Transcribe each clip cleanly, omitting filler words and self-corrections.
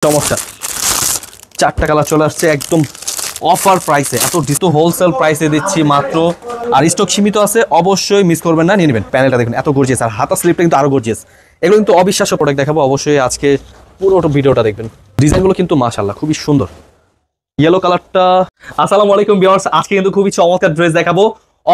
চমৎকার চারটা কালার চলে আসছে একদম অফার প্রাইসে, এত ডিটো হোলসেল প্রাইসে দিচ্ছি মাত্র। আর স্টক সীমিত আছে, অবশ্যই মিস করবেন না, নিয়ে নেবেন। প্যানেলটা দেখুন এত গর্জিয়াস, আর হাতা স্লিপটা কিন্তু আরো গর্জিয়াস। এগুলো কিন্তু অবিশ্বাস্য প্রোডাক্ট দেখাবো, অবশ্যই আজকে পুরো ভিডিওটা দেখবেন। ডিজাইনগুলো কিন্তু মাশাআল্লাহ খুবই সুন্দর। ইয়েলো কালারটা। আসসালামু আলাইকুম ভিউয়ার্স, আজকে কিন্তু খুবই চমৎকার ড্রেস দেখাবো,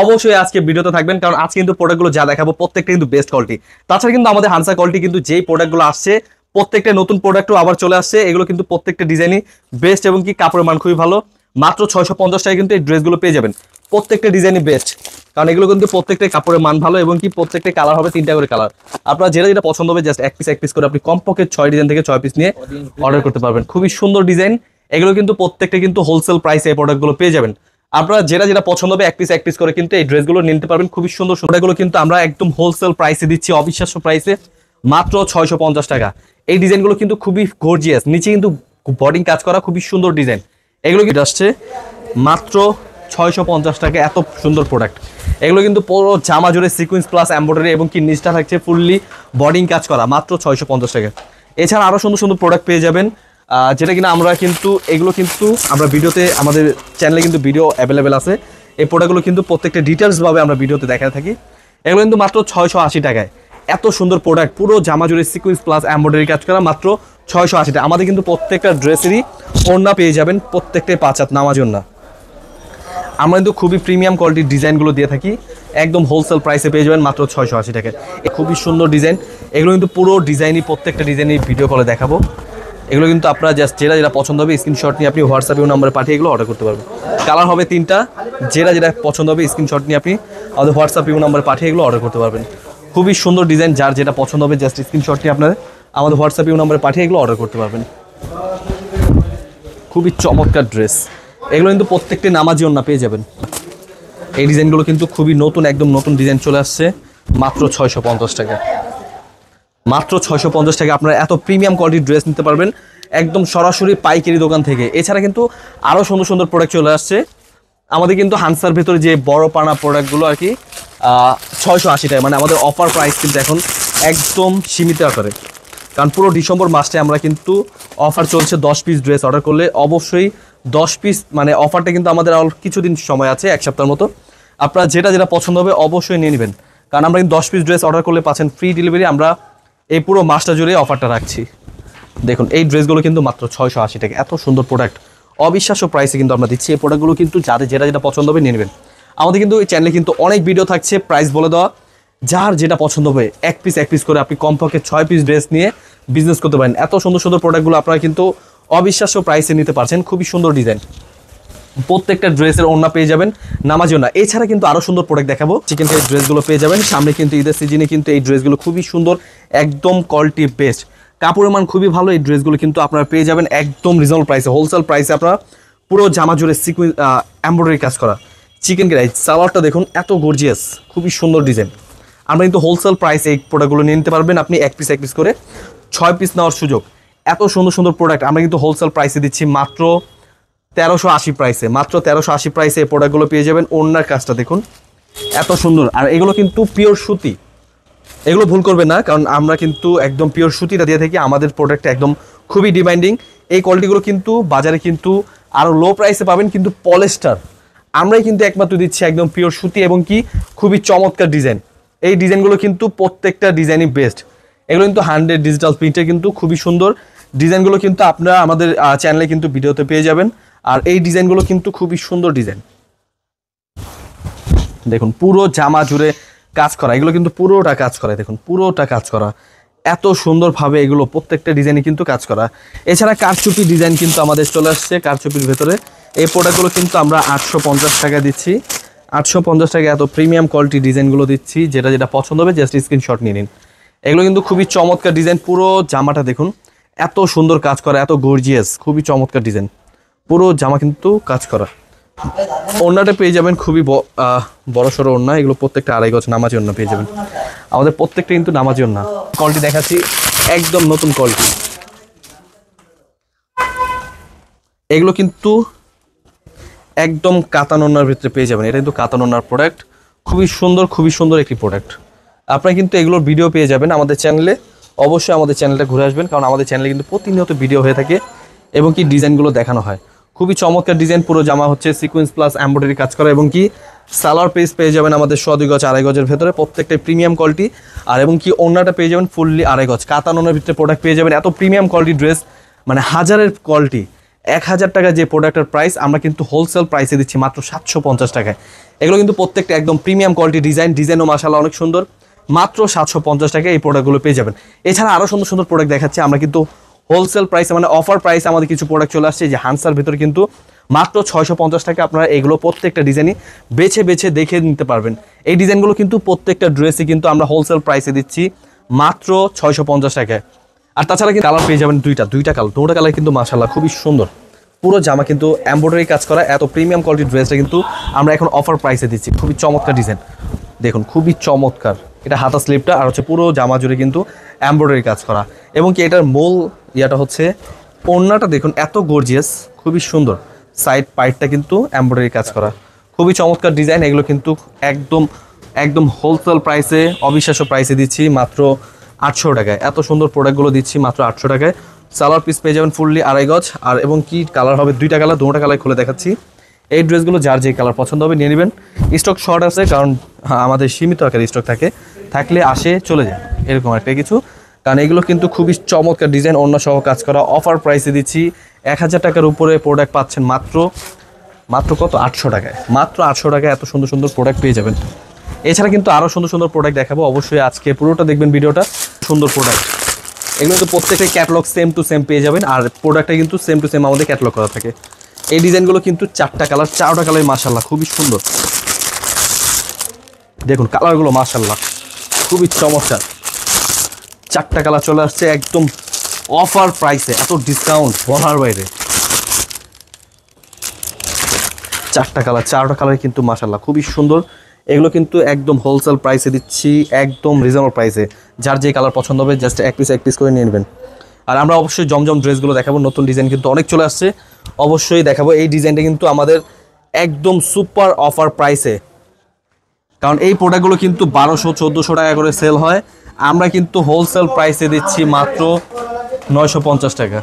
অবশ্যই আজকে ভিডিওতে থাকবেন, কারণ আজকে কিন্তু প্রোডাক্টগুলো যা দেখাবো প্রত্যেকটা কিন্তু বেস্ট কোয়ালিটি। তাছাড়া কিন্তু আমাদের হানসা কোয়ালিটি কিন্তু যেই প্রোডাক্টগুলো আসছে প্রত্যেকটা নতুন প্রোডাক্টও আবার চলে আসছে। এগুলো কিন্তু প্রত্যেকটা ডিজাইনই বেস্ট এবং কি কাপড়ের মান খুবই ভালো। মাত্র 650 টাকায় কিন্তু এই ড্রেসগুলো পেয়ে যাবেন। প্রত্যেকটা ডিজাইনই বেস্ট, কারণ এগুলো কিন্তু প্রত্যেকটা কাপড়ের মান ভালো এবং কি প্রত্যেকটা কালার হবে 3টা করে কালার। আপনার যেটা যেটা পছন্দ হবে জাস্ট এক পিস করে আপনি কমপক্ষে 6 ডিজাইন থেকে 6 পিস নিয়ে অর্ডার করতে পারবেন। খুবই সুন্দর ডিজাইন, এগুলো কিন্তু প্রত্যেকটা কিন্তু হোলসেল প্রাইসে এই প্রোডাক্টগুলো পেয়ে যাবেন। আপনারা যেটা যেটা পছন্দ হবে এক পিস করে কিন্তু এই ড্রেসগুলো নিতে পারবেন। খুবই সুন্দর প্রোডাক্টগুলো কিন্তু আমরা একদম হোলসেল প্রাইসে দিচ্ছি, অবিশ্বাস্য প্রাইসে মাত্র 650 টাকা। এই ডিজাইনগুলো কিন্তু খুবই গর্জিয়াস, নিচে কিন্তু বডিং কাজ করা, খুবই সুন্দর ডিজাইন। এগুলো কিন্তু আসছে মাত্র 650 টাকা, এত সুন্দর প্রোডাক্ট। এগুলো কিন্তু পুরো জামা জুড়ে সিকুয়েন্স প্লাস এমব্রয়ডারি এবং কি নিচটা থাকছে ফুললি বডিং কাজ করা, মাত্র 650 টাকা। এছাড়া আরও সুন্দর সুন্দর প্রোডাক্ট পেয়ে যাবেন, যেটা কিনা আমরা কিন্তু এগুলো কিন্তু আমরা ভিডিওতে আমাদের চ্যানেলে কিন্তু ভিডিও অ্যাভেলেবেল আছে। এই প্রোডাক্টগুলো কিন্তু প্রত্যেকটা ডিটেলসভাবে আমরা ভিডিওতে দেখাতে থাকি। এগুলো কিন্তু মাত্র 680 টাকায়, এত সুন্দর প্রোডাক্ট, পুরো জামা জুড়ে সিকুয়েন্স প্লাস এমব্রয়ডারি কাজ করা, মাত্র 680 টাকা। আমাদের কিন্তু প্রত্যেকটা ড্রেসেরই ওড়না পেয়ে যাবেন, প্রত্যেকটাই 5 হাত নামাজ ওড়না। আমরা কিন্তু খুবই প্রিমিয়াম কোয়ালিটির ডিজাইনগুলো দিয়ে থাকি, একদম হোলসেল প্রাইসে পেয়ে যাবেন মাত্র 680 টাকায়। খুবই সুন্দর ডিজাইন, এগুলো কিন্তু পুরো ডিজাইনই প্রত্যেকটা ডিজাইনই ভিডিও কলে দেখাবো। এগুলো কিন্তু আপনারা জাস্ট যেটা যেটা পছন্দ হবে স্ক্রিনশট নিয়ে আপনি হোয়াটসঅ্যাপে নাম্বারে পাঠিয়ে এগুলো অর্ডার করতে পারবেন। কালার হবে 3টা, যেটা যেটা পছন্দ হবে স্ক্রিনশট নিয়ে আপনি আমাদের হোয়াটসঅ্যাপে নাম্বারে পাঠিয়ে এগুলো অর্ডার করতে পারবেন। খুবই সুন্দর ডিজাইন, যার যেটা পছন্দ হবে জাস্ট স্ক্রিনশট নিয়ে আপনারা আমাদের হোয়াটসঅ্যাপে নাম্বারে পাঠিয়ে এগুলো অর্ডার করতে পারবেন। খুবই চমৎকার ড্রেস, এগুলো কিন্তু প্রত্যেকটি নামাজি ওড়না পেয়ে যাবেন। এই ডিজাইনগুলো কিন্তু খুবই নতুন, একদম নতুন ডিজাইন চলে আসছে, মাত্র 650 টাকা। মাত্র 650 টাকা আপনারা এত প্রিমিয়াম কোয়ালিটির ড্রেস নিতে পারবেন একদম সরাসরি পাইকারি দোকান থেকে। এছাড়া কিন্তু আরও সুন্দর সুন্দর প্রোডাক্ট চলে আসছে আমাদের কিন্তু হানসার ভেতরে, যে বড় পানা প্রোডাক্টগুলো আর কি 680 টাকা, মানে আমাদের অফার প্রাইস কিন্তু এখন একদম সীমিত আকারে, কারণ পুরো ডিসেম্বর মাসে আমরা কিন্তু অফার চলছে। 10 পিস ড্রেস অর্ডার করলে অবশ্যই 10 পিস, মানে অফারটা কিন্তু আমাদের আর কিছুদিন সময় আছে, এক সপ্তাহের মতো। আপনারা যেটা যেটা পছন্দ হবে অবশ্যই নিয়ে নেবেন, কারণ আমরা কিন্তু 10 পিস ড্রেস অর্ডার করলে পাচ্ছেন ফ্রি ডেলিভারি। আমরা এই পুরো মাসটা জুড়ে অফারটা রাখছি। দেখুন এই ড্রেসগুলো কিন্তু মাত্র 680 টাকা, এত সুন্দর প্রোডাক্ট, অবিশ্বাস্য প্রাইসে কিন্তু আমরা দিচ্ছি। এই প্রোডাক্টগুলো কিন্তু যাদের যেটা যেটা পছন্দ হবে নিয়ে নেবেন। আমাদের কিন্তু এই চ্যানেলে কিন্তু অনেক ভিডিও থাকছে, প্রাইস বলে দেওয়া, যার যেটা পছন্দ হবে এক পিস করে আপনি কমপক্ষে 6 পিস ড্রেস নিয়ে বিজনেস করতে পারেন। এত সুন্দর সুন্দর প্রোডাক্টগুলো আপনারা কিন্তু অবিশ্বাস্য প্রাইসে নিতে পারছেন। খুবই সুন্দর ডিজাইন, প্রত্যেকটা ড্রেসের ওড়না পেয়ে যাবেন নামাজি ওড়না। এছাড়া কিন্তু আরও সুন্দর প্রোডাক্ট দেখাবো, চিকেন কারি ড্রেসগুলো পেয়ে যাবেন। সামনে কিন্তু ঈদের সিজনে কিন্তু এই ড্রেসগুলো খুবই সুন্দর, একদম কোয়ালিটি বেস্ট, কাপড়ের মান খুবই ভালো। এই ড্রেসগুলো কিন্তু আপনারা পেয়ে যাবেন একদম রিজনেবল প্রাইসে, হোলসেল প্রাইসে। আপনারা পুরো জামা জুড়ে সিকুয়েন্স এমব্রয়ডারি কাজ করা চিকেন কারি, সালোয়ারটা দেখুন এত গর্জিয়াস, খুবই সুন্দর ডিজাইন। আমরা কিন্তু হোলসেল প্রাইসে এই প্রোডাক্টগুলো নিয়ে নিতে পারবেন, আপনি এক পিস করে 6 পিস নেওয়ার সুযোগ। এত সুন্দর সুন্দর প্রোডাক্ট আমরা কিন্তু হোলসেল প্রাইসে দিচ্ছি মাত্র 1380 প্রাইসে, মাত্র 1380 প্রাইসে এই প্রোডাক্টগুলো পেয়ে যাবেন। ওড়নার কাজটা দেখুন এত সুন্দর, আর এগুলো কিন্তু পিওর সুতি, এগুলো ভুল করবেন না, কারণ আমরা কিন্তু একদম পিওর সুতিটা দিয়ে থাকি। আমাদের প্রোডাক্ট একদম খুবই ডিমান্ডিং, এই কোয়ালিটিগুলো কিন্তু বাজারে কিন্তু আরও লো প্রাইসে পাবেন, কিন্তু পলিস্টার আমরাই কিন্তু একমাত্র দিচ্ছি একদম পিওর সুতি এবং কি খুবই চমৎকার ডিজাইন। এই ডিজাইনগুলো কিন্তু প্রত্যেকটা ডিজাইনই বেস্ট, এগুলো কিন্তু 100 ডিজিটাল প্রিন্টের, কিন্তু খুবই সুন্দর ডিজাইনগুলো কিন্তু আপনারা আমাদের চ্যানেলে কিন্তু ভিডিওতে পেয়ে যাবেন। আর এই ডিজাইনগুলো কিন্তু খুবই সুন্দর ডিজাইন, দেখুন পুরো জামা জুড়ে কাজ করা, এগুলো কিন্তু পুরোটা কাজ করা, দেখুন পুরোটা কাজ করা, এত সুন্দরভাবে এগুলো প্রত্যেকটা ডিজাইনে কিন্তু কাজ করা। এছাড়া কারচুপি ডিজাইন কিন্তু আমাদের চলে আসছে, কারচুপির ভেতরে এই প্রোডাক্টগুলো কিন্তু আমরা 850 টাকা দিচ্ছি, 850 টাকা এত প্রিমিয়াম কোয়ালিটি ডিজাইনগুলো দিচ্ছি। যেটা যেটা পছন্দ হবে জাস্ট স্ক্রিনশট নিয়ে নিন। এগুলো কিন্তু খুবই চমৎকার ডিজাইন, পুরো জামাটা দেখুন এত সুন্দর কাজ করা, এত গর্জিয়াস, খুবই চমৎকার ডিজাইন, পুরো জামা কিন্তু কাজ করা। ওড়নাটা পেয়ে যাবেন খুবই বড় সড়ো ওড়না, এগুলো প্রত্যেকটা 2.5 গজ নামাজি ওড়না পেয়ে যাবেন। আমাদের প্রত্যেকটা কিন্তু নামাজি ওড়না। কোয়ালিটি দেখাচ্ছি একদম নতুন কোয়ালিটি, এগুলো কিন্তু একদম কাতান ওড়নার ভিতরে পেয়ে যাবেন। এটা কিন্তু কাতান ওড়নার প্রোডাক্ট, খুবই সুন্দর একটি প্রোডাক্ট। আপনারা কিন্তু এগুলোর ভিডিও পেয়ে যাবেন আমাদের চ্যানেলে, অবশ্যই আমাদের চ্যানেলটা ঘুরে আসবেন, কারণ আমাদের চ্যানেলে কিন্তু প্রতিনিয়ত ভিডিও হয়ে থাকে এবং কি ডিজাইনগুলো দেখানো হয়। খুবই চমৎকার ডিজাইন, পুরো জামা হচ্ছে সিকোয়েন্স প্লাস এমব্রয়ডারি কাজ করা এবং কি সালোয়ার পিস পেয়ে যাবেন আমাদের 2 গজ 2.5 গজের ভেতরে, প্রত্যেকটা প্রিমিয়াম কোয়ালিটি। আর এবং কি ওড়নাটা পেয়ে যাবেন ফুললি 2.5 গজ কাতানোর ভিতরে প্রোডাক্ট পেয়ে যাবেন। এত প্রিমিয়াম কোয়ালিটি ড্রেস, মানে হাজারের কোয়ালিটি। 1000 টাকা যে প্রোডাক্টের প্রাইস আমরা কিন্তু হোলসেল প্রাইসে দিচ্ছি মাত্র 750 টাকায়। এগুলো কিন্তু প্রত্যেকটা একদম প্রিমিয়াম কোয়ালিটি ডিজাইনও মাশাআল্লাহ অনেক সুন্দর। মাত্র 750 টাকায় এই প্রোডাক্টগুলো পেয়ে যাবেন। এছাড়া আরও সুন্দর সুন্দর প্রোডাক্ট দেখাচ্ছি আমরা কিন্তু হোলসেল প্রাইসে, মানে অফার প্রাইসে আমাদের কিছু প্রোডাক্ট চলে আসছে। যে হান্সার ভিতরে কিন্তু মাত্র 650 টাকা আপনারা এগুলো প্রত্যেকটা ডিজাইনই বেছে বেছে দেখে নিতে পারবেন। এই ডিজাইনগুলো কিন্তু প্রত্যেকটা ড্রেসে কিন্তু আমরা হোলসেল প্রাইসে দিচ্ছি মাত্র 650 টাকায়। আর তাছাড়া কিন্তু কালার পেয়ে যাবেন দুইটা কালার, দুটো কালার কিন্তু মাশাআল্লাহ খুবই সুন্দর। পুরো জামা কিন্তু এমব্রয়ডারি কাজ করা, এত প্রিমিয়াম কোয়ালিটির ড্রেসটা কিন্তু আমরা এখন অফার প্রাইসে দিচ্ছি। খুবই চমৎকার ডিজাইন, দেখুন খুবই চমৎকার। এটা হাতা স্লিপটা আর হচ্ছে পুরো জামা জুড়ে কিন্তু এমব্রয়ডারি কাজ করা এবং কি এটার মূল ইয়াটা হচ্ছে ওড়নাটা দেখুন এত গর্জিয়াস, খুবই সুন্দর। সাইড পাইটটা কিন্তু এমব্রয়ডারি কাজ করা, খুবই চমৎকার ডিজাইন। এগুলো কিন্তু একদম একদম হোলসেল প্রাইসে, অবিশ্বাস্য প্রাইসে দিচ্ছি মাত্র 800 টাকায়। এত সুন্দর প্রোডাক্টগুলো দিচ্ছি মাত্র 800 টাকায়। সালোয়ার পিস পেয়ে যাবেন ফুললি 2.5 গজ। আর এবং কি কালার হবে দুইটা কালার, দুটো কালার খুলে দেখাচ্ছি। এই ড্রেসগুলো যার যে কালার পছন্দ হবে নিয়ে নেবেন। স্টক শর্ট আছে, কারণ আমাদের সীমিত আকারে স্টক থাকলে আসে চলে যায়, এরকম একটা কিছু। কারণ এগুলো কিন্তু খুবই চমৎকার ডিজাইন, অন্য সহ কাজ করা। অফার প্রাইসে দিচ্ছি 1000 টাকার উপরে প্রোডাক্ট পাচ্ছেন মাত্র কত 800 টাকায়। মাত্র 800 টাকায় এত সুন্দর সুন্দর প্রোডাক্ট পেয়ে যাবেন। এছাড়া কিন্তু আরও সুন্দর সুন্দর প্রোডাক্ট দেখাবো, অবশ্যই আজকে পুরোটা দেখবেন ভিডিওটা। সুন্দর প্রোডাক্ট এগুলো কিন্তু প্রত্যেকটা ক্যাটালগ সেম টু সেম পেয়ে যাবেন, আর প্রোডাক্টটা কিন্তু সেম টু সেম আমাদের ক্যাটালগ করা থাকে। এই ডিজাইনগুলো কিন্তু 4টা কালার, 4টা কালার মাশাআল্লাহ খুবই সুন্দর। দেখুন কালারগুলো মাশাআল্লাহ খুবই চমৎকার। 4টা কালার চলে আসছে একদম অফার প্রাইসে, এত ডিসকাউন্ট বলার বাইরে। 4টা কালার কিন্তু মাশাআল্লাহ খুবই সুন্দর। এগুলো কিন্তু একদম হোলসেল প্রাইসে দিচ্ছি, একদম রিজনেবল প্রাইসে। যার যে কালার পছন্দ হবে জাস্ট এক পিস করে নিয়ে নেবেন। আর আমরা অবশ্যই জমজম ড্রেসগুলো দেখাবো, নতুন ডিজাইন কিন্তু অনেক চলে আসছে, অবশ্যই দেখাবো। এই ডিজাইনটা কিন্তু আমাদের একদম সুপার অফার প্রাইসে, কারণ এই প্রোডাক্টগুলো কিন্তু 1200-1400 টাকা করে সেল হয়। আমরা কিন্তু হোলসেল প্রাইসে দিচ্ছি মাত্র 950 টাকা।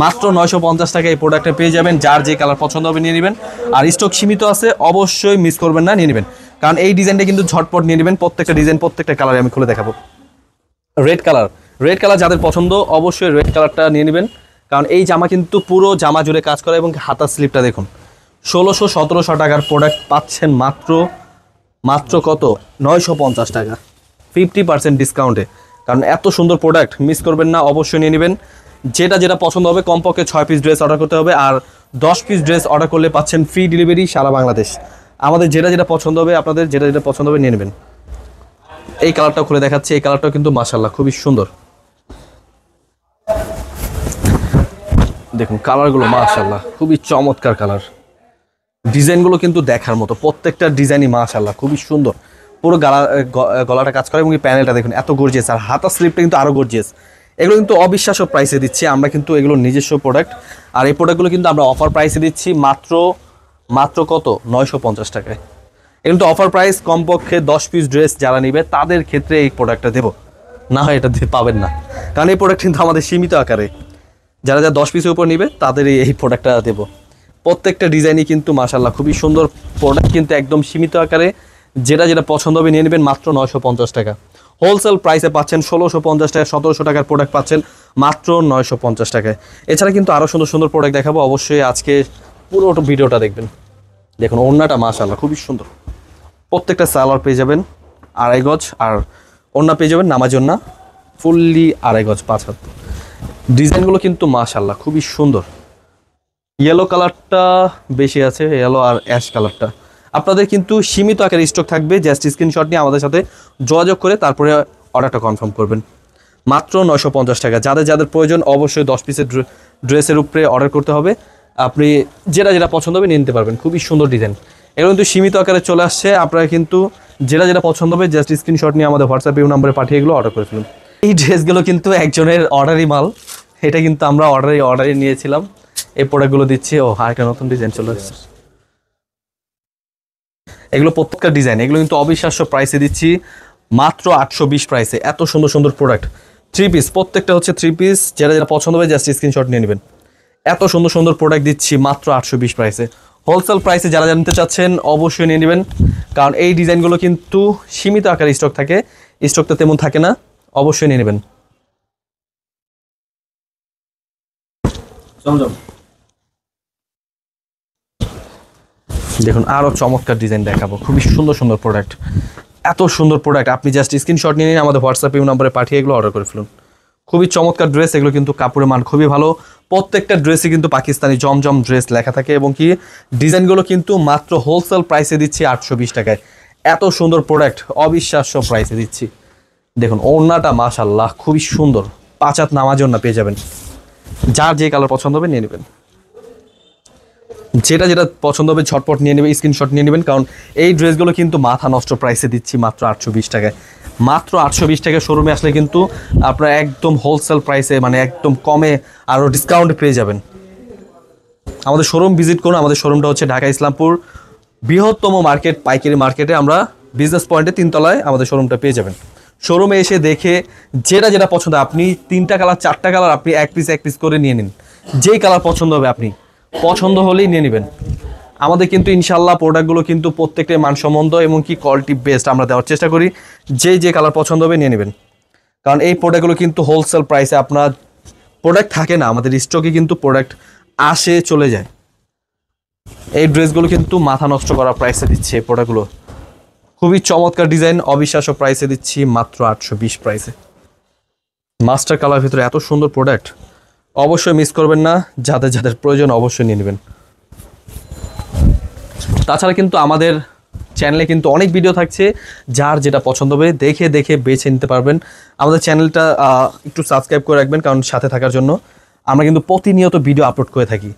মাত্র 950 টাকা এই প্রোডাক্টটা পেয়ে যাবেন। যার যে কালার পছন্দ হবে নিয়ে নেবেন। আর স্টক সীমিত আছে, অবশ্যই মিস করবেন না, নিয়ে নেবেন। কারণ এই ডিজাইনটা কিন্তু ঝটপট নিয়ে নেবেন। প্রত্যেকটা ডিজাইন প্রত্যেকটা কালারে আমি খুলে দেখাবো। রেড কালার যাদের পছন্দ অবশ্যই রেড কালারটা নিয়ে নেবেন, কারণ এই জামা কিন্তু পুরো জামা জুড়ে কাজ করা এবং হাতার স্লিপটা দেখুন 1600-1700 টাকার প্রোডাক্ট পাচ্ছেন মাত্র কত 950 টাকা, 50% ডিসকাউন্টে। কারণ এত সুন্দর প্রোডাক্ট মিস করবেন না, অবশ্যই নিয়ে নেবেন। যেটা পছন্দ হবে কমপক্ষে 6 পিস ড্রেস অর্ডার করতে হবে, আর 10 পিস ড্রেস অর্ডার করলে পাচ্ছেন ফ্রি ডেলিভারি সারা বাংলাদেশ। আমাদের যেটা পছন্দ হবে, আপনাদের যেটা পছন্দ হবে নিয়ে নেবেন। এই কালারটাও খুলে দেখাচ্ছি, এই কালারটাও কিন্তু মাশাআল্লাহ খুবই সুন্দর। দেখুন কালারগুলো মাশাআল্লাহ খুবই চমৎকার কালার। ডিজাইনগুলো কিন্তু দেখার মতো, প্রত্যেকটা ডিজাইনই মাশাআল্লাহ খুবই সুন্দর। পুরো গলাটা কাজ করে এবং এই প্যানেলটা দেখুন এত গর্জিয়াস, আর হাতা স্লিপটা কিন্তু আরও গর্জিয়াস। এগুলো কিন্তু অবিশ্বাস্য প্রাইসে দিচ্ছি আমরা, কিন্তু এগুলো নিজস্ব প্রোডাক্ট। আর এই প্রোডাক্টগুলো কিন্তু আমরা অফার প্রাইসে দিচ্ছি মাত্র কত 950 টাকায়। কিন্তু অফার প্রাইস, কমপক্ষে 10 পিস ড্রেস যারা নেবে তাদের ক্ষেত্রে এই প্রোডাক্টটা দেবো, না হয় এটা পাবেন না। কারণ এই প্রোডাক্ট কিন্তু আমাদের সীমিত আকারে, যারা 10 পিসের উপর নেবে তাদের এই প্রোডাক্টটা দেবো। প্রত্যেকটা ডিজাইনই কিন্তু মাশাআল্লাহ খুবই সুন্দর। প্রোডাক্ট কিন্তু একদম সীমিত আকারে, যেটা পছন্দ হবে নিয়ে নেবেন মাত্র 950 টাকা। হোলসেল প্রাইসে পাচ্ছেন 1650 টাকা, 1700 টাকার প্রোডাক্ট পাচ্ছেন মাত্র 950 টাকায়। এছাড়া কিন্তু আরও সুন্দর সুন্দর প্রোডাক্ট দেখাবো, অবশ্যই আজকে পুরো ভিডিওটা দেখবেন। দেখুন ওড়নাটা মাশাআল্লাহ খুবই সুন্দর। প্রত্যেকটা সালোয়ার পেয়ে যাবেন 2.5 গজ, আর ওড়না পেয়ে যাবেন নামাজ ওড়না ফুললি 2.5 গজ 5 হাত। ডিজাইনগুলো কিন্তু মাশাআল্লাহ খুবই সুন্দর। ইয়েলো কালারটা বেশি আছে, ইয়েলো আর অ্যাশ কালারটা। আপনাদের কিন্তু সীমিত আকারে স্টক থাকবে, জাস্ট স্ক্রিনশট নিয়ে আমাদের সাথে যোগাযোগ করে তারপরে অর্ডারটা কনফার্ম করবেন। মাত্র 950 টাকা। যাদের প্রয়োজন অবশ্যই 10 পিসের ড্রেসের উপরে অর্ডার করতে হবে। আপনি যেটা পছন্দ হবে নিয়ে নিতে পারবেন। খুবই সুন্দর ডিজাইন, এগুলো কিন্তু সীমিত আকারে চলে আসছে। আপনারা কিন্তু যেটা পছন্দ হবে জাস্ট স্ক্রিনশট নিয়ে আমাদের হোয়াটসঅ্যাপ নাম্বারে পাঠিয়ে এগুলো অর্ডার করে ফেলুন। এই ড্রেসগুলো কিন্তু একজনের অর্ডারই মাল, এটা কিন্তু আমরা অর্ডারই নিয়েছিলাম। এই প্রোডাক্টগুলো দিচ্ছি। আরেকটা নতুন ডিজাইন চলে আসছে। এগুলো প্রত্যেকটা ডিজাইন, এগুলো কিন্তু অবিশ্বাস্য প্রাইসে দিচ্ছি মাত্র 820 প্রাইসে। এত সুন্দর সুন্দর প্রোডাক্ট থ্রি পিস, প্রত্যেকটা হচ্ছে থ্রি পিস। যেটা যেটা পছন্দ হবে জাস্ট স্ক্রিনশট নিয়ে নেবেন। এত সুন্দর সুন্দর প্রোডাক্ট দিচ্ছি মাত্র 820 প্রাইসে। হোলসেল প্রাইসে যারা জানতে চাচ্ছেন অবশ্যই নিয়ে নেবেন, কারণ এই ডিজাইনগুলো কিন্তু সীমিত আকারে স্টক থাকে, স্টকটা তেমন থাকে না, অবশ্যই নিয়ে নেবেন। দেখুন আরও চমৎকার ডিজাইন দেখাবো, খুবই সুন্দর সুন্দর প্রোডাক্ট। এত সুন্দর প্রোডাক্ট, আপনি জাস্ট স্ক্রিনশট নিয়ে নিন, আমাদের হোয়াটসঅ্যাপ নাম্বারে পাঠিয়ে এগুলো অর্ডার করে ফেলুন। খুবই চমৎকার ড্রেস, এগুলো কিন্তু কাপড়ের মান খুবই ভালো। প্রত্যেকটা ড্রেসে কিন্তু পাকিস্তানি জমজম ড্রেস লেখা থাকে, এবং কি ডিজাইনগুলো কিন্তু মাত্র হোলসেল প্রাইসে দিচ্ছি 820 টাকায়। এত সুন্দর প্রোডাক্ট অবিশ্বাস্য প্রাইসে দিচ্ছি। দেখুন ওড়নাটা মাশাআল্লাহ খুবই সুন্দর, 5 হাত নামাজ ওড়না পেয়ে যাবেন। যার যে কালার পছন্দ হবে নিয়ে নেবেন, যেটা যেটা পছন্দ হবে ঝটপট নিয়ে নেবে, স্ক্রিনশট নিয়ে নেবেন, কারণ এই ড্রেসগুলো কিন্তু মাথা নষ্ট প্রাইসে দিচ্ছি মাত্র 820 টাকায়। মাত্র 820 টাকায় শোরুমে আসলে কিন্তু আপনারা একদম হোলসেল প্রাইসে, মানে একদম কমে আরও ডিসকাউন্ট পেয়ে যাবেন। আমাদের শোরুম ভিজিট করুন। আমাদের শোরুমটা হচ্ছে ঢাকা ইসলামপুর বৃহত্তম মার্কেট, পাইকারি মার্কেটে। আমরা বিজনেস পয়েন্টে 3 তলায় আমাদের শোরুমটা পেয়ে যাবেন। শোরুমে এসে দেখে যেটা যেটা পছন্দ, আপনি 3টা কালার 4টা কালার আপনি এক পিস করে নিয়ে নিন, যেই কালার পছন্দ হবে আপনি পছন্দ হলেই নিয়ে নেবেন। আমাদের কিন্তু ইনশাল্লাহ প্রোডাক্টগুলো কিন্তু প্রত্যেকটাই মানসম্মত এবং কি কোয়ালিটি বেস্ট আমরা দেওয়ার চেষ্টা করি। যে কালার পছন্দ হবে নিয়ে নেবেন, কারণ এই প্রোডাক্টগুলো কিন্তু হোলসেল প্রাইসে আপনার প্রোডাক্ট থাকে না, আমাদের স্টকে কিন্তু প্রোডাক্ট আসে চলে যায়। এই ড্রেসগুলো কিন্তু মাথা নষ্ট করা প্রাইসে দিচ্ছে এই প্রোডাক্টগুলো। খুবই চমৎকার ডিজাইন, অবিশ্বাস্য প্রাইসে দিচ্ছি মাত্র 820 প্রাইসে। মাস্টার কালার ভিতরে এত সুন্দর প্রোডাক্ট, অবশ্যই মিস করবেন না। যাদের যাদের প্রয়োজন অবশ্যই নিয়ে নেবেন। তাছাড়া কিন্তু আমাদের চ্যানেলে কিন্তু অনেক ভিডিও থাকছে, যার যেটা পছন্দ হবে দেখে দেখে বেছে নিতে পারবেন। আমাদের চ্যানেলটা একটু সাবস্ক্রাইব করে রাখবেন, কারণ সাথে থাকার জন্য আমরা কিন্তু প্রতিনিয়ত ভিডিও আপলোড করে থাকি।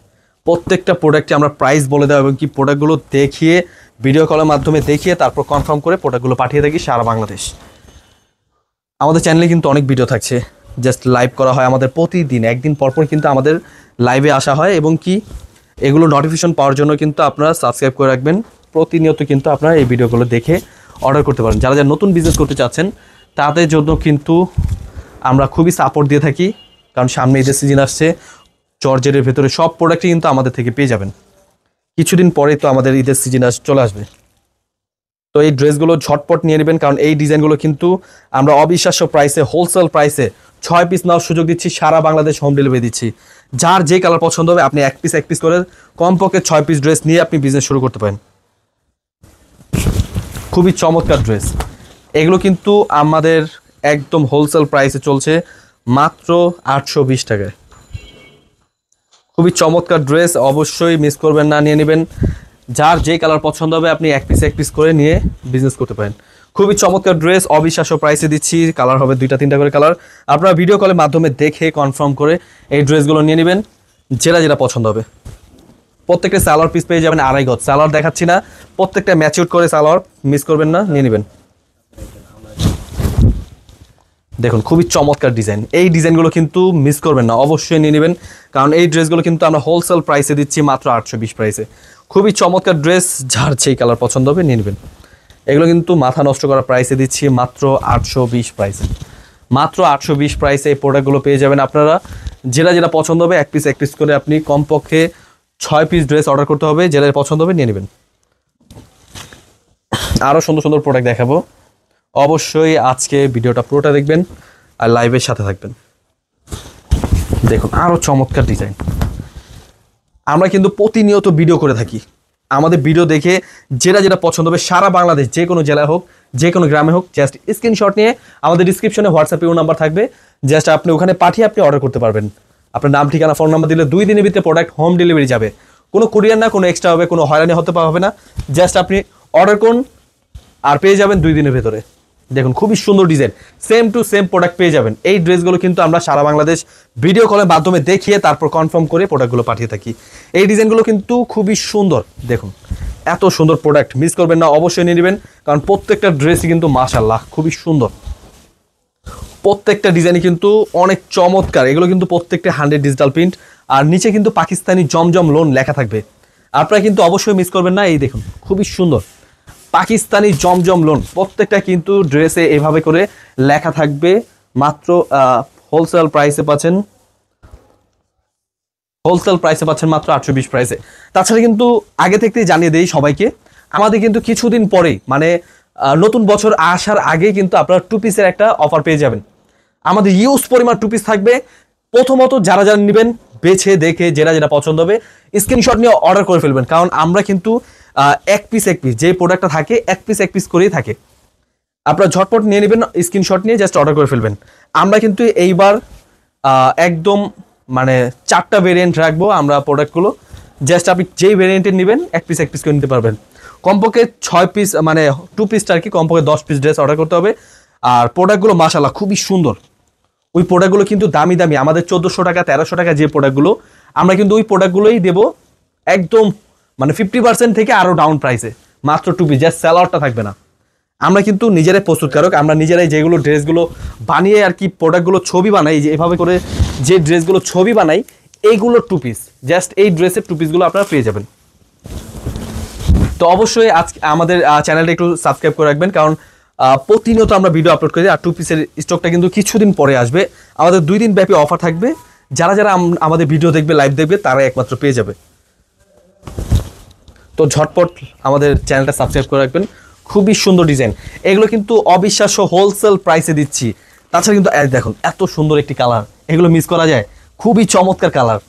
প্রত্যেকটা প্রোডাক্টে আমরা প্রাইস বলে দেওয়া এবং কি প্রোডাক্টগুলো দেখিয়ে ভিডিও কলের মাধ্যমে দেখিয়ে তারপর কনফার্ম করে প্রোডাক্টগুলো পাঠিয়ে থাকি সারা বাংলাদেশ। আমাদের চ্যানেলে কিন্তু অনেক ভিডিও থাকছে, জাস্ট লাইভ করা হয় আমাদের প্রতিদিন, একদিন পরপর কিন্তু আমাদের লাইভে আসা হয়, এবং কি এগুলো নোটিফিকেশন পাওয়ার জন্য কিন্তু আপনারা সাবস্ক্রাইব করে রাখবেন। প্রতিনিয়ত কিন্তু আপনারা এই ভিডিওগুলো দেখে অর্ডার করতে পারেন। যারা যারা নতুন বিজনেস করতে চাচ্ছেন তাদের জন্য কিন্তু আমরা খুবই সাপোর্ট দিয়ে থাকি, কারণ সামনে ঈদের সিজন আসছে। জর্জেটের ভেতরে সব প্রোডাক্টই কিন্তু আমাদের থেকে পেয়ে যাবেন। কিছুদিন পরেই তো আমাদের ঈদের সিজন চলে আসবে, তো এই ড্রেসগুলো ঝটপট নিয়ে নেবেন, কারণ এই ডিজাইনগুলো কিন্তু আমরা অবিশ্বাস্য প্রাইসে হোলসেল প্রাইসে 6 পিস নেওয়ার সুযোগ দিচ্ছি, সারা বাংলাদেশ হোম ডেলিভারি দিচ্ছি। যার যে কালার পছন্দ হবে আপনি এক পিস করে কমপক্ষে 6 পিস ড্রেস নিয়ে আপনি বিজনেস শুরু করতে পারেন। খুবই চমৎকার ড্রেস, এগুলো কিন্তু আমাদের একদম হোলসেল প্রাইসে চলছে মাত্র 820 টাকায়। খুবই চমৎকার ড্রেস, অবশ্যই মিস করবেন না, নিয়ে নেবেন। যার যে কালার পছন্দ হবে আপনি এক পিস করে নিয়ে বিজনেস করতে পারেন। খুবই চমৎকার ড্রেস, অবিশ্বাস্য প্রাইসে দিচ্ছি। কালার হবে 2টা 3টা করে কালার, আপনারা ভিডিও কলের মাধ্যমে দেখে কনফার্ম করে এই ড্রেসগুলো নিয়ে নেবেন, যেটা যেটা পছন্দ হবে। প্রত্যেকটা সালোয়ার পিস পেয়ে যাবেন 2.5 গজ। সালোয়ার দেখাচ্ছি না, প্রত্যেকটা ম্যাচিউর করে সালোয়ার, মিস করবেন না, নিয়ে নেবেন। দেখুন খুবই চমৎকার ডিজাইন, এই ডিজাইনগুলো কিন্তু মিস করবেন না, অবশ্যই নিয়ে নেবেন, কারণ এই ড্রেসগুলো কিন্তু আমরা হোলসেল প্রাইসে দিচ্ছি মাত্র 820 প্রাইসে। খুবই চমৎকার ড্রেস, যার যেই কালার পছন্দ হবে নিয়ে নেবেন। এগুলো কিন্তু মাথা নষ্ট করা প্রাইসে দিচ্ছি মাত্র 820 প্রাইসে। মাত্র 820 প্রাইসে এই প্রোডাক্টগুলো পেয়ে যাবেন আপনারা। যেটা যেটা পছন্দ হবে এক পিস করে আপনি কমপক্ষে 6 পিস ড্রেস অর্ডার করতে হবে, যেটা পছন্দ হবে নিয়ে নেবেন। আরও সুন্দর সুন্দর প্রোডাক্ট দেখাবো, অবশ্যই আজকে ভিডিওটা পুরোটা দেখবেন আর লাইভের সাথে থাকবেন। দেখুন আরও চমৎকার ডিজাইন, আমরা কিন্তু প্রতিনিয়ত ভিডিও করে থাকি। আমাদের ভিডিও দেখে যেটা যেটা পছন্দ হবে সারা বাংলাদেশ যে কোনো জেলায় হোক যে কোনো গ্রামে হোক, জাস্ট স্ক্রিনশট নিয়ে আমাদের ডিসক্রিপশনে হোয়াটসঅ্যাপে নাম্বার থাকবে, জাস্ট আপনি ওখানে পাঠিয়ে আপনি অর্ডার করতে পারবেন। আপনার নাম ঠিকানা ফোন নাম্বার দিলে 2 দিনের ভিতরে প্রোডাক্ট হোম ডেলিভারি যাবে। কোনো কুরিয়ার না, কোনো এক্সট্রা হবে, কোনো হয়রানি হতে হবে না। জাস্ট আপনি অর্ডার করুন আর পেয়ে যাবেন 2 দিনের ভেতরে। দেখুন খুবই সুন্দর design, same to same product পেয়ে যাবেন। এই ড্রেসগুলো কিন্তু আমরা সারা বাংলাদেশ ভিডিও কলের মাধ্যমে দেখিয়ে তারপর কনফার্ম করে প্রোডাক্টগুলো পাঠিয়ে থাকি। এই ডিজাইনগুলো কিন্তু খুবই সুন্দর, দেখুন এত সুন্দর প্রোডাক্ট, মিস করবেন না, অবশ্যই নিয়ে নেবেন, কারণ প্রত্যেকটা ড্রেসই কিন্তু মাশাআল্লাহ খুবই সুন্দর। প্রত্যেকটা ডিজাইনই কিন্তু অনেক চমৎকার। এগুলো কিন্তু প্রত্যেকটা 100 ডিজিটাল প্রিন্ট, আর নিচে কিন্তু পাকিস্তানি জমজম লোন লেখা থাকবে। আপনারা কিন্তু অবশ্যই মিস করবেন না। এই দেখুন খুবই সুন্দর পাকিস্তানি জমজম লোন, প্রত্যেকটা কিন্তু ড্রেসে এভাবে করে লেখা থাকবে মাত্র হোলসেল প্রাইসে পাচ্ছেন মাত্র 820 প্রাইসে। তাছাড়া কিন্তু আগে থেকেই জানিয়ে দেই সবাইকে, আমাদের কিন্তু কিছুদিন পরেই মানে নতুন বছর আসার আগেই কিন্তু আপনারা 2 পিসের একটা অফার পেয়ে যাবেন। আমাদের ইউজ পরিমাণ 2 পিস থাকবে। প্রথমত যারা যারা নেবেন বেছে দেখে যেটা পছন্দ হবে স্ক্রিনশট নিয়ে অর্ডার করে ফেলবেন, কারণ আমরা কিন্তু এক পিস যে প্রোডাক্টটা থাকে এক পিস করেই থাকে। আপনারা ঝটপট নিয়ে নেবেন, স্ক্রিনশট নিয়ে জাস্ট অর্ডার করে ফেলবেন। আমরা কিন্তু এইবার একদম মানে 4টা ভেরিয়েন্ট রাখবো আমরা প্রোডাক্টগুলো। জাস্ট আপনি যেই ভেরিয়েন্টের নেবেন এক পিস করে নিতে পারবেন। কমপক্ষে 6 পিস মানে 2 পিসটা আর কি, কমপক্ষে 10 পিস ড্রেস অর্ডার করতে হবে। আর প্রোডাক্টগুলো মাশাআল্লাহ খুবই সুন্দর। ওই প্রোডাক্টগুলো কিন্তু দামি আমাদের 1400 টাকা 1300 টাকা যে প্রোডাক্টগুলো, আমরা কিন্তু ওই প্রোডাক্টগুলোই দেবো একদম মানে 50% থেকে আরও ডাউন প্রাইসে, মাত্র 2 পিস, জাস্ট স্যালাডটা থাকবে না। আমরা কিন্তু নিজেরাই প্রস্তুতকারক, আমরা নিজেরাই যেগুলো ড্রেসগুলো বানিয়ে আর কি প্রোডাক্টগুলো ছবি বানাই, যে এভাবে করে যে ড্রেসগুলো ছবি বানাই এইগুলো 2 পিস, জাস্ট এই ড্রেসের 2 পিসগুলো আপনারা পেয়ে যাবেন। তো অবশ্যই আজকে আমাদের চ্যানেলটা একটু সাবস্ক্রাইব করে রাখবেন, কারণ প্রতিনিয়ত আমরা ভিডিও আপলোড করি। আর 2 পিসের স্টকটা কিন্তু কিছুদিন পরে আসবে। আমাদের 2 দিন ব্যাপী অফার থাকবে। যারা যারা আমাদের ভিডিও দেখবে, লাইভ দেখবে, তারাই একমাত্র পেয়ে যাবে। তো ঝটপট আমাদের চ্যানেলটা সাবস্ক্রাইব করে রাখবেন। খুবই সুন্দর ডিজাইন, এগুলো কিন্তু অবিশ্বাস্য হোলসেল প্রাইসে দিচ্ছি। তাছাড়া কিন্তু দেখুন এত সুন্দর একটি কালার, এগুলো মিস করা যায়? খুবই চমৎকার কালার,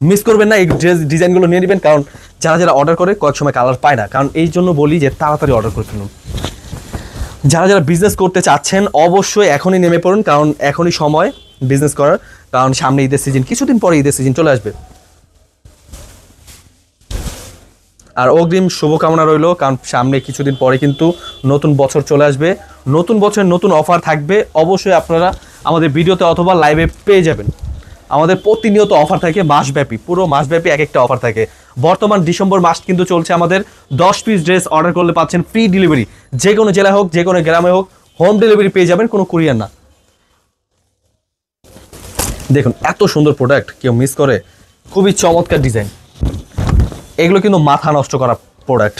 মিস করবেন না। এই ড্রেস ডিজাইনগুলো নিয়ে নেবেন, কারণ যারা যারা অর্ডার করে কয়েক সময় কালার পায় না, কারণ এই জন্য বলি যে তাড়াতাড়ি অর্ডার করে ফেলুন। যারা যারা বিজনেস করতে চাচ্ছেন অবশ্যই এখনই নেমে পড়ুন, কারণ এখনই সময় বিজনেস করার, কারণ সামনে ঈদের সিজন, কিছুদিন পরে ঈদের সিজন চলে আসবে। আর অগ্রিম শুভকামনা রইল, কারণ সামনে কিছুদিন পরে কিন্তু নতুন বছর চলে আসবে। নতুন বছরের নতুন অফার থাকবে, অবশ্যই আপনারা আমাদের ভিডিওতে অথবা লাইভে পেয়ে যাবেন। আমাদের প্রতিনিয়ত অফার থাকে মাসব্যাপী, পুরো মাসব্যাপী এক একটা অফার থাকে। বর্তমান ডিসেম্বর মাস কিন্তু চলছে আমাদের। 10 পিস ড্রেস অর্ডার করলে পাচ্ছেন ফ্রি ডেলিভারি, যে কোনো জেলায় হোক যে কোনো গ্রামে হোক হোম ডেলিভারি পেয়ে যাবেন, কোনো কুরিয়ার না। দেখুন এত সুন্দর প্রোডাক্ট, কেউ মিস করে? খুবই চমৎকার ডিজাইন, এগুলো কিন্তু মাথা নষ্ট করা প্রোডাক্ট,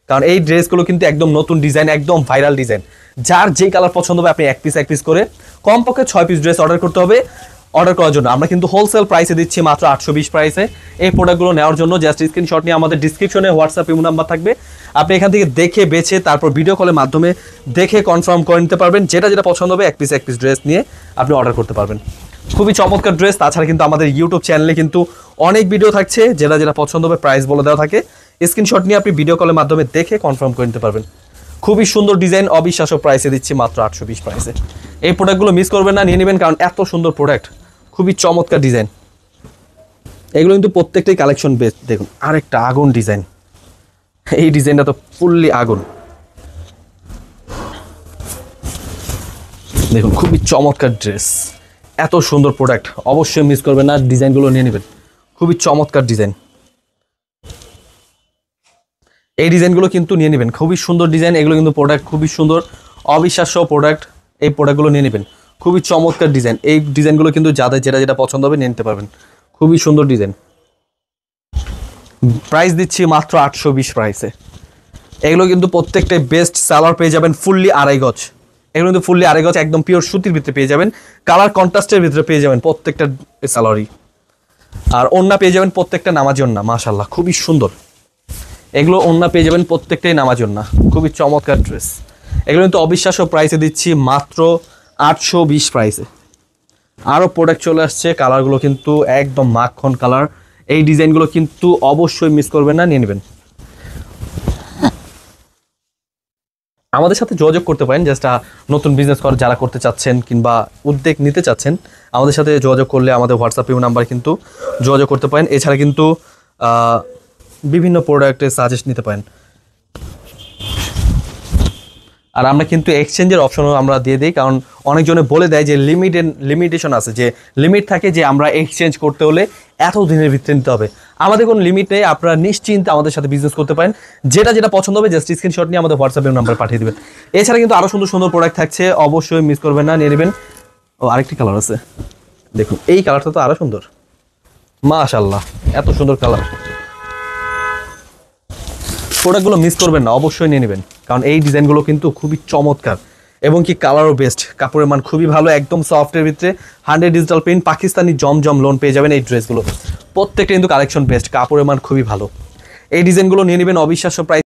কারণ এই ড্রেসগুলো কিন্তু একদম নতুন ডিজাইন, একদম ভাইরাল ডিজাইন। যার যেই কালার পছন্দ হবে আপনি এক পিস করে কমপক্ষে 6 পিস ড্রেস অর্ডার করতে হবে। অর্ডার করার জন্য আমরা কিন্তু হোলসেল প্রাইসে দিচ্ছি মাত্র 820 প্রাইসে। এই প্রোডাক্টগুলো নেওয়ার জন্য জাস্ট স্ক্রিনশট নিয়ে আমাদের ডিসক্রিপশনে হোয়াটসঅ্যাপ ইমো নাম্বার থাকবে, আপনি এখান থেকে দেখে বেছে তারপর ভিডিও কলের মাধ্যমে দেখে কনফার্ম করে নিতে পারবেন। যেটা পছন্দ হবে এক পিস ড্রেস নিয়ে আপনি অর্ডার করতে পারবেন। খুবই চমৎকার ড্রেস। তাছাড়া কিন্তু আমাদের ইউটিউব চ্যানেলে কিন্তু অনেক ভিডিও থাকছে, যেটা পছন্দ হবে প্রাইস বলে দেওয়া থাকে, স্ক্রিনশট নিয়ে আপনি ভিডিও কলের মাধ্যমে দেখে কনফার্ম করে নিতে পারবেন। খুবই সুন্দর ডিজাইন, অবিশ্বাস্য প্রাইসে দিচ্ছি মাত্র 820 প্রাইসে। এই প্রোডাক্টগুলো মিস করবেন না, নিয়ে নেবেন, কারণ এত সুন্দর প্রোডাক্ট, খুবই চমৎকার ডিজাইন। এগুলো কিন্তু প্রত্যেকটাই কালেকশন বেস্ট। দেখুন আরেকটা আগুন ডিজাইন, এই ডিজাইনটা তো ফুললি আগুন। দেখুন খুবই চমৎকার ড্রেস, এত সুন্দর প্রোডাক্ট, অবশ্যই মিস করবেন না, ডিজাইনগুলো নিয়ে নেবেন। খুবই চমৎকার ডিজাইন, এই ডিজাইনগুলো কিন্তু নিয়ে নেবেন, খুবই সুন্দর ডিজাইন। এগুলো কিন্তু প্রোডাক্ট খুবই সুন্দর, অবিশ্বাস্য প্রোডাক্ট। এই প্রোডাক্টগুলো নিয়ে নেবেন, খুবই চমৎকার ডিজাইন। এই ডিজাইনগুলো কিন্তু যাদের যেটা পছন্দ হবে নিয়ে নিতে পারবেন। খুবই সুন্দর ডিজাইন, প্রাইস দিচ্ছি মাত্র 820 প্রাইসে। এগুলো কিন্তু প্রত্যেকটাই বেস্ট সালোয়ার পেয়ে যাবেন ফুললি 2.5 গজ। এগুলো কিন্তু ফুললি 2.5 গজ একদম পিওর সুতির ভিতরে পেয়ে যাবেন, কালার কন্ট্রাস্টের ভিতরে পেয়ে যাবেন প্রত্যেকটা সালোয়ারই। আর ওড়না পেয়ে যাবেন প্রত্যেকটা নামাজি ওড়না, মাশাআল্লাহ খুবই সুন্দর। এগুলো ওড়না পেয়ে যাবেন প্রত্যেকটাই নামাজি ওড়না, খুবই চমৎকার ড্রেস। এগুলো কিন্তু অবিশ্বাস্য প্রাইসে দিচ্ছি মাত্র 820 প্রাইসে। আরও প্রোডাক্ট চলে আসছে, কালারগুলো কিন্তু একদম মাখন কালার। এই ডিজাইনগুলো কিন্তু অবশ্যই মিস করবেন না, নিয়ে নেবেন। আমাদের সাথে যোগাযোগ করতে পারেন, জাস্ট নতুন বিজনেস করা যারা করতে চাচ্ছেন কিংবা উদ্যোগ নিতে চাচ্ছেন, আমাদের সাথে যোগাযোগ করলে আমাদের হোয়াটসঅ্যাপ নাম্বার কিন্তু যোগাযোগ করতে পারেন। এছাড়া কিন্তু বিভিন্ন প্রোডাক্টের সাজেস্ট নিতে পারেন। আর আমরা কিন্তু এক্সচেঞ্জের অপশনও আমরা দিয়ে দিই, কারণ অনেকজনে বলে দেয় যে লিমিটেশন আছে, যে লিমিট থাকে যে আমরা এক্সচেঞ্জ করতে হলে এত দিনের ভিতরে নিতে হবে। আমাদের কোনো লিমিট নেই, আপনারা নিশ্চিন্তে আমাদের সাথে বিজনেস করতে পারেন। যেটা পছন্দ হবে জাস্ট স্ক্রিনশট নিয়ে আমাদের হোয়াটসঅ্যাপের নাম্বার পাঠিয়ে দেবেন। এছাড়া কিন্তু আরও সুন্দর সুন্দর প্রোডাক্ট থাকছে, অবশ্যই মিস করবেন না, নিয়ে নেবেন। ও আরেকটি কালার আছে, দেখুন এই কালারটা তো আরও সুন্দর, মাশাআল্লাহ এত সুন্দর কালার। প্রোডাক্টগুলো মিস করবেন না, অবশ্যই নিয়ে নেবেন, কারণ এই ডিজাইনগুলো কিন্তু খুবই চমৎকার। এবং কি কালারও বেস্ট, কাপড়ের মান খুবই ভালো, একদম সফটের ভিতরে 100 ডিজিটাল প্রিন্ট পাকিস্তানি জমজম লোন পেয়ে যাবেন এই ড্রেসগুলো। প্রত্যেকটা কিন্তু কালেকশন বেস্ট, কাপড়ের মান খুবই ভালো। এই ডিজাইনগুলো নিয়ে নেবেন অবিশ্বাস্য প্রাইস।